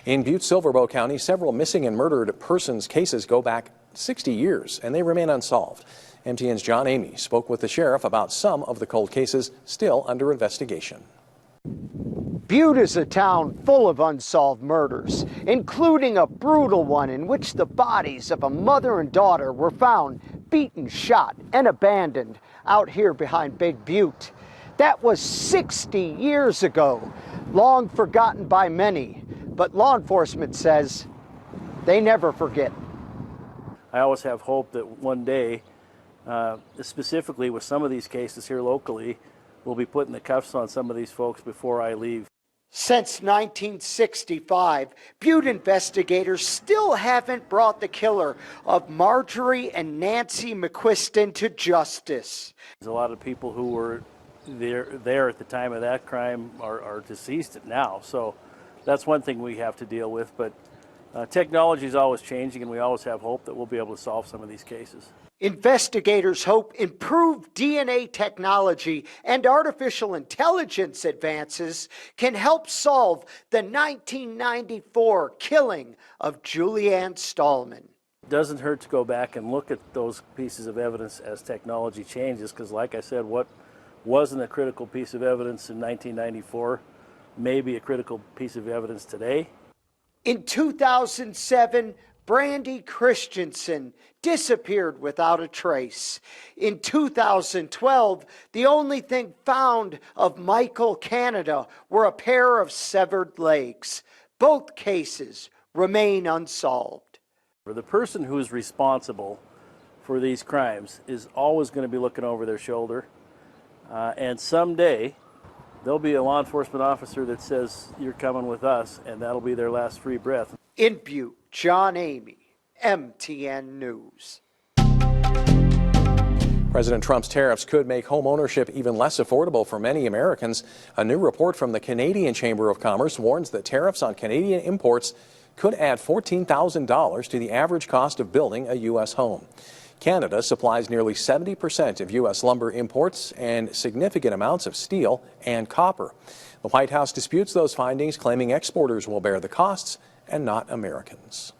In Butte, Silverboe County, several missing and murdered persons cases go back 60 years, and they remain unsolved. MTN's John Amy spoke with the sheriff about some of the cold cases still under investigation. Butte is a town full of unsolved murders, including a brutal one in which the bodies of a mother and daughter were found beaten, shot, and abandoned out here behind Big Butte. That was 60 years ago, long forgotten by many, but law enforcement says they never forget. I always have hope that one day, specifically with some of these cases here locally, we'll be putting the cuffs on some of these folks before I leave. Since 1965, Butte investigators still haven't brought the killer of Marjorie and Nancy McQuiston to justice. There's a lot of people who were there at the time of that crime are deceased now, so that's one thing we have to deal with. But technology is always changing, and we always have hope that we'll be able to solve some of these cases. Investigators hope improved DNA technology and artificial intelligence advances can help solve the 1994 killing of Julianne Stallman. It doesn't hurt to go back and look at those pieces of evidence as technology changes, because like I said, what wasn't a critical piece of evidence in 1994 may be a critical piece of evidence today. In 2007, Brandy Christensen disappeared without a trace. In 2012, the only thing found of Michael Canada were a pair of severed legs. Both cases remain unsolved. The person who's responsible for these crimes is always going to be looking over their shoulder, and someday there'll be a law enforcement officer that says, "You're coming with us," and that'll be their last free breath. In Butte, John Amy, MTN News. President Trump's tariffs could make home ownership even less affordable for many Americans. A new report from the Canadian Chamber of Commerce warns that tariffs on Canadian imports could add $14,000 to the average cost of building a U.S. home. Canada supplies nearly 70% of U.S. lumber imports and significant amounts of steel and copper. The White House disputes those findings, claiming exporters will bear the costs and not Americans.